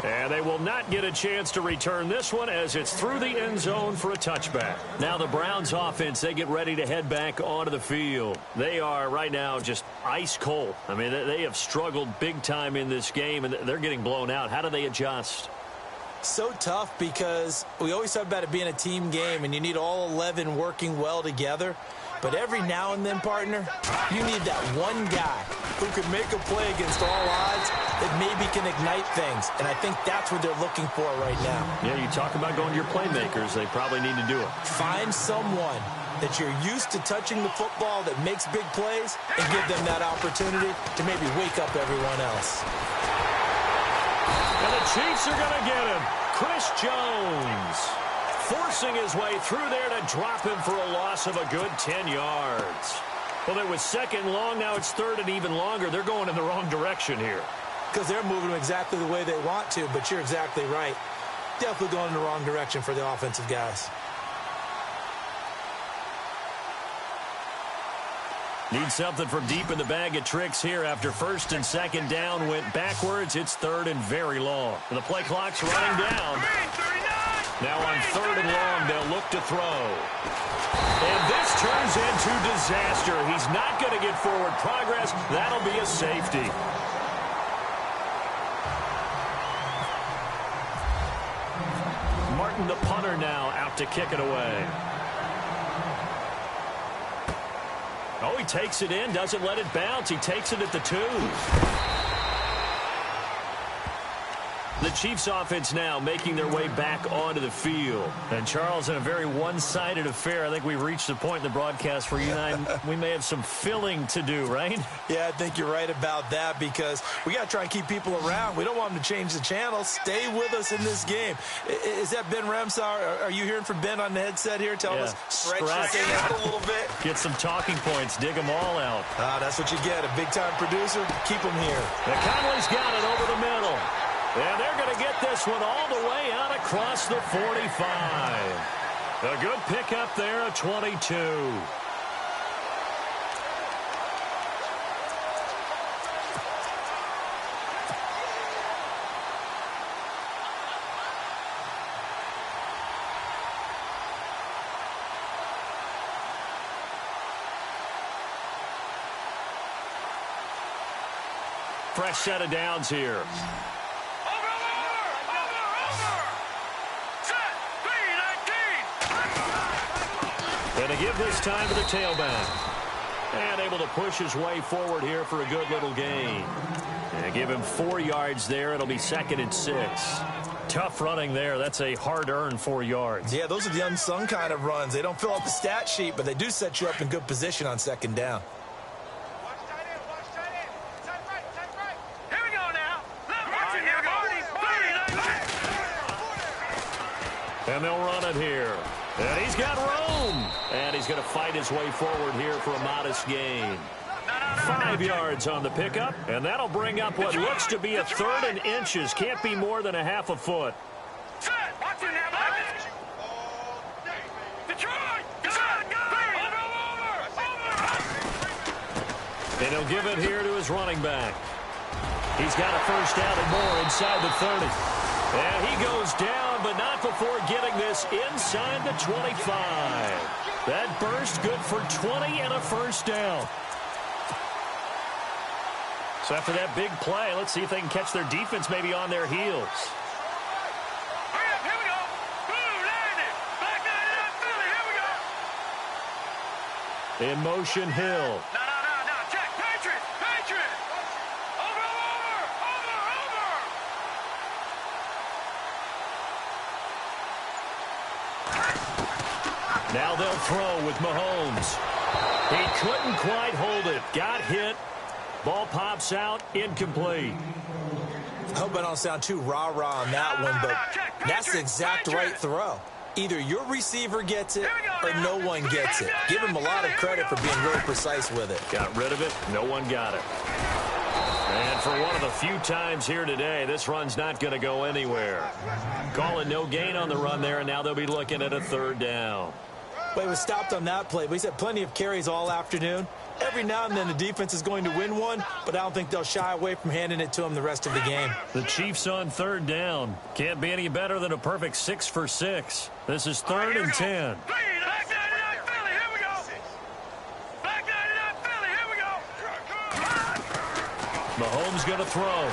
And they will not get a chance to return this one as it's through the end zone for a touchback. Now the Browns offense, they get ready to head back onto the field. They are right now just ice cold. I mean, they have struggled big time in this game, and they're getting blown out. How do they adjust? So tough because we always talk about it being a team game, and you need all 11 working well together. But every now and then, partner, you need that one guy who can make a play against all odds that maybe can ignite things. And I think that's what they're looking for right now. Yeah, you talk about going to your playmakers. They probably need to do it. Find someone that you're used to touching the football that makes big plays and give them that opportunity to maybe wake up everyone else. And the Chiefs are going to get him. Chris Jones forcing his way through there to drop him for a loss of a good 10 yards. Well, it was second long. Now it's third and even longer. They're going in the wrong direction here. Because they're moving exactly the way they want to, but you're exactly right. Definitely going in the wrong direction for the offensive guys. Need something from deep in the bag of tricks here after first and second down went backwards. It's third and very long. And the play clock's running down. Now on third and long, they'll look to throw. And this turns into disaster. He's not going to get forward progress. That'll be a safety. Martin, the punter, now out to kick it away. Oh, he takes it in, doesn't let it bounce. He takes it at the 2. The Chiefs offense now making their way back onto the field. And Charles, in a very one-sided affair, I think we've reached the point in the broadcast where you and I, we may have some filling to do, right? Yeah, I think you're right about that because we got to try and keep people around. We don't want them to change the channel. Stay with us in this game. Is that Ben Ramsar? Are you hearing from Ben on the headset here? Tell us, stretch this thing out a little bit. Get some talking points. Dig them all out. That's what you get. A big-time producer. Keep them here. And Conley's got it over the middle. And they're going to get this one all the way out across the 45. A good pickup there, a 22. Fresh set of downs here. And to give this time to the tailback. And able to push his way forward here for a good little gain. And give him 4 yards there. It'll be second and 6. Tough running there. That's a hard-earned 4 yards. Yeah, those are the unsung kind of runs. They don't fill up the stat sheet, but they do set you up in good position on second down. And they'll run it here. And he's got room. And he's going to fight his way forward here for a modest gain. 5 yards on the pickup. And that'll bring up what looks to be a third and inches. Can't be more than a half a foot. And he'll give it here to his running back. He's got a first down and more inside the 30. And he goes down, but not before getting this inside the 25. That burst good for 20 and a first down. So after that big play, let's see if they can catch their defense maybe on their heels. In motion, Hill. Now they'll throw with Mahomes. He couldn't quite hold it. Got hit. Ball pops out. Incomplete. I hope I don't sound too rah-rah on that one, but that's the exact right throw. Either your receiver gets it or no one gets it. Give him a lot of credit for being really precise with it. Got rid of it. No one got it. And for one of the few times here today, this run's not going to go anywhere. Calling no gain on the run there, and now they'll be looking at a third down. Well, he was stopped on that play, but he's had plenty of carries all afternoon. Every now and then the defense is going to win one, but I don't think they'll shy away from handing it to him the rest of the game. The Chiefs on third down. Can't be any better than a perfect 6 for 6. This is 3rd and 10. Back 99 Philly, here we go. Back 99 Philly, here we go. Mahomes going to throw.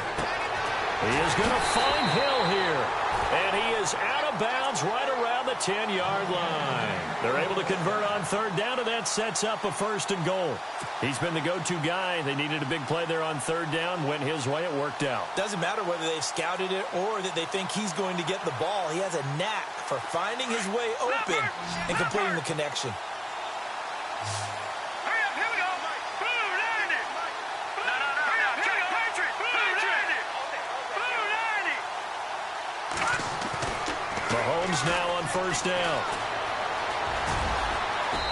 He is going to find Hill here. And he is out of bounds right around the 10-yard line. They're able to convert on third down, and that sets up a 1st and goal. He's been the go-to guy. They needed a big play there on third down. Went his way. It worked out. Doesn't matter whether they've scouted it or that they think he's going to get the ball. He has a knack for finding his way open and completing the connection. Hurry up, here we go. Blue 90. No. Hurry up, here we go. Patriot. Blue 90. Blue 90. Mahomes now on 1st down.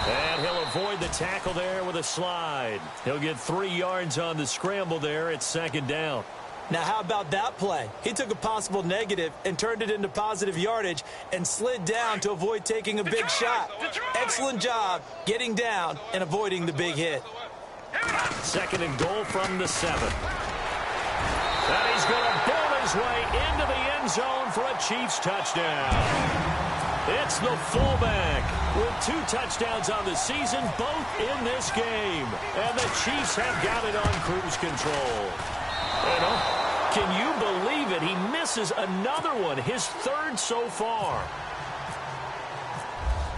And he'll avoid the tackle there with a slide. He'll get 3 yards on the scramble there. It's 2nd down. Now, how about that play? He took a possible negative and turned it into positive yardage and slid down to avoid taking a big shot. Excellent job getting down and avoiding the big hit. 2nd and goal from the 7. And he's going to bowl his way into the end zone for a Chiefs touchdown. It's the fullback with 2 touchdowns on the season, both in this game. And the Chiefs have got it on cruise control. Can you believe it? He misses another one, his 3rd so far.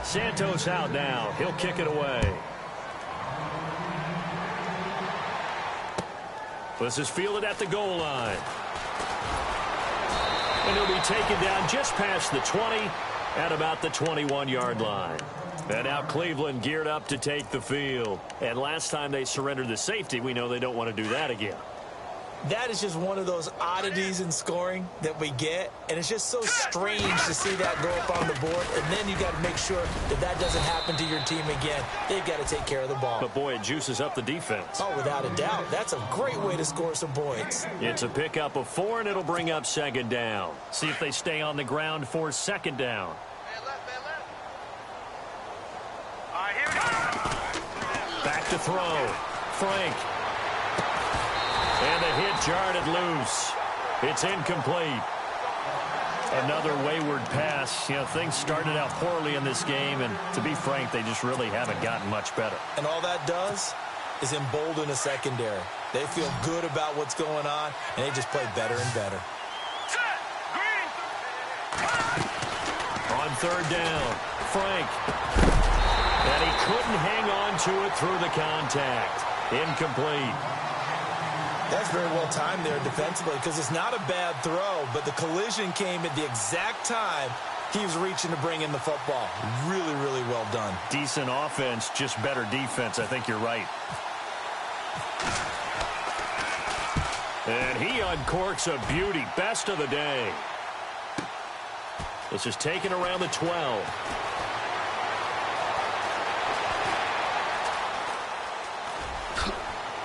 Santos out now. He'll kick it away. This is fielded at the goal line. And he'll be taken down just past the 20 at about the 21-yard line. And now Cleveland geared up to take the field. And last time they surrendered the safety, we know they don't want to do that again. That is just one of those oddities in scoring that we get, and it's just so strange to see that go up on the board, and then you got to make sure that that doesn't happen to your team again. They've got to take care of the ball. But, boy, it juices up the defense. Oh, without a doubt. That's a great way to score some points. It's a pickup of 4, and it'll bring up 2nd down. See if they stay on the ground for 2nd down. All right, here we go. Back to throw. Frank. And the hit jarred it loose. It's incomplete. Another wayward pass. You know, things started out poorly in this game, and to be frank, they just really haven't gotten much better. And all that does is embolden a secondary. They feel good about what's going on, and they just play better and better. Set. Green. On 3rd down, Frank. And he couldn't hang on to it through the contact. Incomplete. That's very well timed there defensively because it's not a bad throw, but the collision came at the exact time he was reaching to bring in the football. Really, really well done. Decent offense, just better defense. I think you're right. And he uncorks a beauty. Best of the day. This is taken around the 12.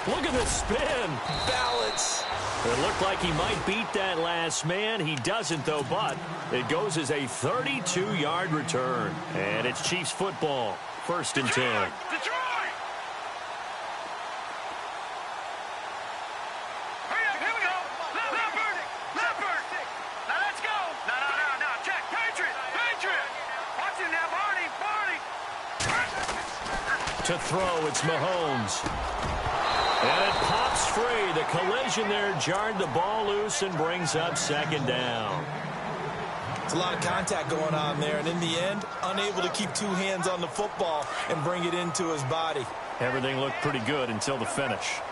Look at the spin. Balance. It looked like he might beat that last man. He doesn't, though, but it goes as a 32-yard return. And it's Chiefs football. 1st and 10. Detroit. Hurry up, here we go. Leopard. Now let's go. No. Check. Patriot. Watch it now, Barney. To throw, it's Mahomes. And it pops free. The collision there jarred the ball loose and brings up 2nd down. It's a lot of contact going on there, and in the end, unable to keep 2 hands on the football and bring it into his body. Everything looked pretty good until the finish.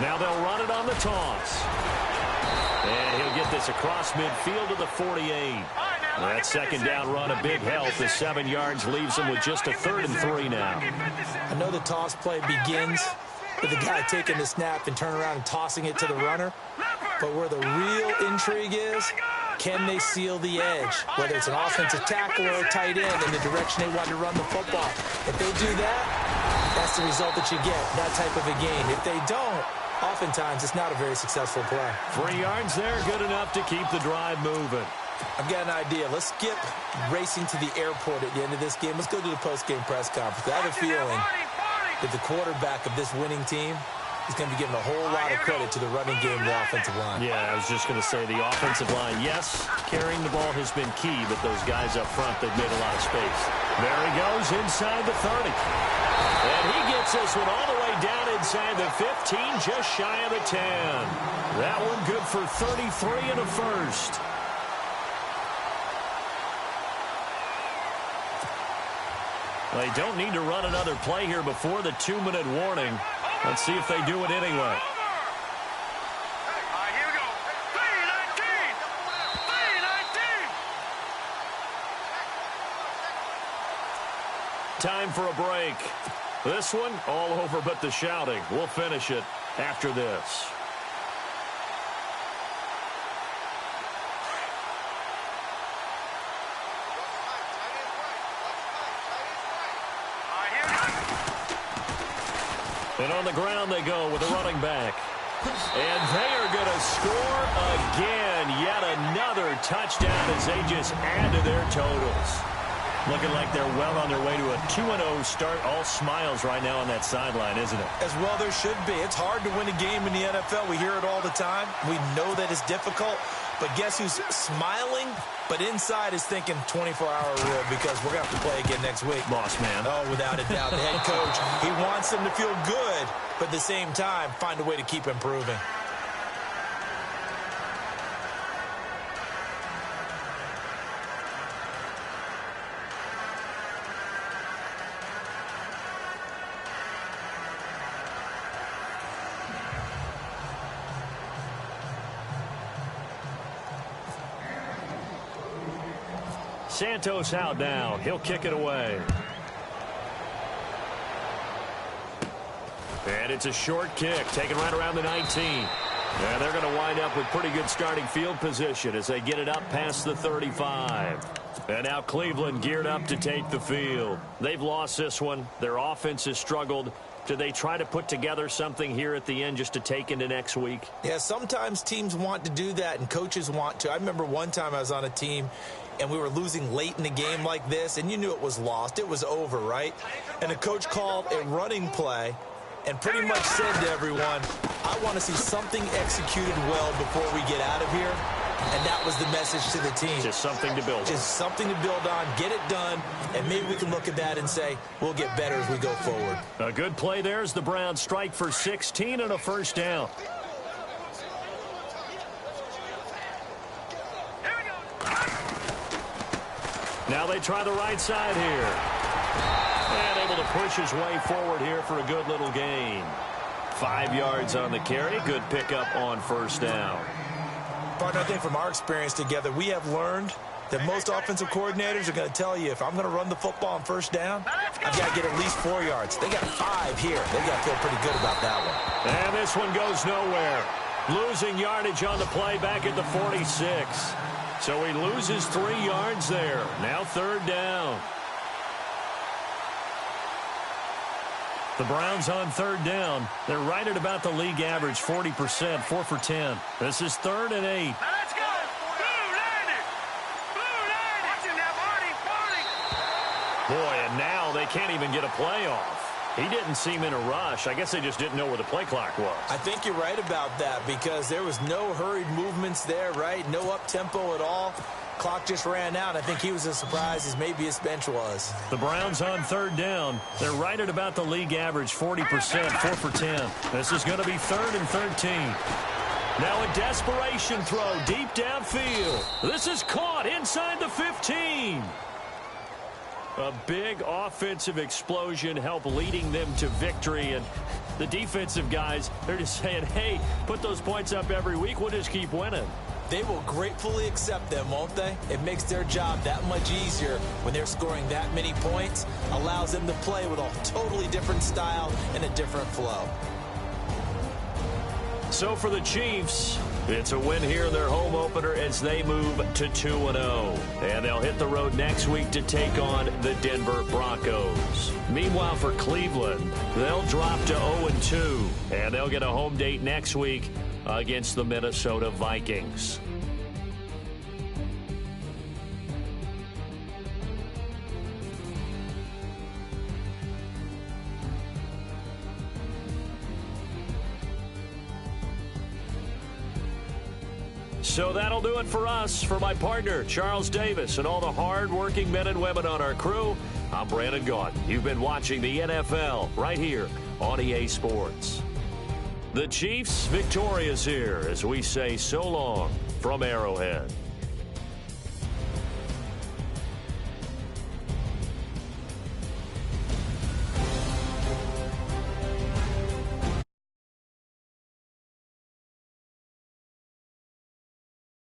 Now they'll run it on the toss. And he'll get this across midfield to the 48. That 2nd down run, a big help. The 7 yards leaves him with just a 3rd and 3 now. I know the toss play begins with the guy taking the snap and turning around and tossing it to the runner. But where the real intrigue is, can they seal the edge? Whether it's an offensive tackle or a tight end in the direction they want to run the football. If they do that, That's the result that you get, that type of a game. If they don't, oftentimes it's not a very successful play. 3 yards there, good enough to keep the drive moving. I've got an idea. Let's skip racing to the airport at the end of this game. Let's go to the post-game press conference. I have a feeling that the quarterback of this winning team is going to be given a whole lot of credit to the running game and the offensive line. Yeah, I was just going to say the offensive line, yes, carrying the ball has been key, but those guys up front, they've made a lot of space. There he goes inside the 30. And he gets this one all the way down inside the 15, just shy of the 10. That one good for 33 and a first. They don't need to run another play here before the 2-minute warning. Let's see if they do it anyway. All right, here we go. 3-19. Time for a break. This one, all over but the shouting. We'll finish it after this. And on the ground they go with a running back. And they are going to score again. Yet another touchdown as they just add to their totals. Looking like they're well on their way to a 2-0 start. All smiles right now on that sideline, isn't it? As well there should be. It's hard to win a game in the NFL. We hear it all the time. We know that it's difficult. But guess who's smiling? But inside is thinking 24-hour rule because we're going to have to play again next week. Boss man. Oh, without a doubt. The head coach, he wants them to feel good, but at the same time, find a way to keep improving. Santos out now. He'll kick it away. And it's a short kick, taken right around the 19. And they're going to wind up with pretty good starting field position as they get it up past the 35. And now Cleveland geared up to take the field. They've lost this one. Their offense has struggled. Do they try to put together something here at the end just to take into next week? Yeah, sometimes teams want to do that and coaches want to. I remember one time I was on a team and we were losing late in the game like this, and you knew it was lost. It was over, right? And the coach called a running play and pretty much said to everyone, I want to see something executed well before we get out of here. And that was the message to the team. Just something to build on. Just something to build on, get it done, and maybe we can look at that and say, we'll get better as we go forward. A good play there as the Browns strike for 16 and a first down. Now they try the right side here. And able to push his way forward here for a good little gain. 5 yards on the carry. Good pickup on first down. Partner, I think from our experience together, we have learned that most offensive coordinators are going to tell you, if I'm going to run the football on first down, I've got to get at least 4 yards. They got 5 here. They got to feel pretty good about that one. And this one goes nowhere. Losing yardage on the play back at the 46. So he loses 3 yards there. Now third down. The Browns on third down. They're right at about the league average, 40%, 4 for 10. This is 3rd and 8. Now let's go. Blue landed. Blue landed. Watch it now, Barney. Boy, and now they can't even get a play off. He didn't seem in a rush. I guess they just didn't know where the play clock was. I think you're right about that because there was no hurried movements there, right? No up-tempo at all. Clock just ran out. I think he was as surprised as maybe his bench was. The Browns on third down. They're right at about the league average, 40%, 4 for 10. This is going to be 3rd and 13. Now a desperation throw deep downfield. This is caught inside the 15. A big offensive explosion helped leading them to victory. And the defensive guys, they're just saying, hey, put those points up every week. We'll just keep winning. They will gratefully accept them, won't they? It makes their job that much easier when they're scoring that many points. Allows them to play with a totally different style and a different flow. So for the Chiefs, It's a win here in their home opener as they move to 2-0. And they'll hit the road next week to take on the Denver Broncos. Meanwhile, for Cleveland, they'll drop to 0-2. And they'll get a home date next week against the Minnesota Vikings. So that'll do it for us. For my partner, Charles Davis, and all the hard-working men and women on our crew, I'm Brandon Gaudin. You've been watching the NFL right here on EA Sports. The Chiefs victorious here as we say so long from Arrowhead.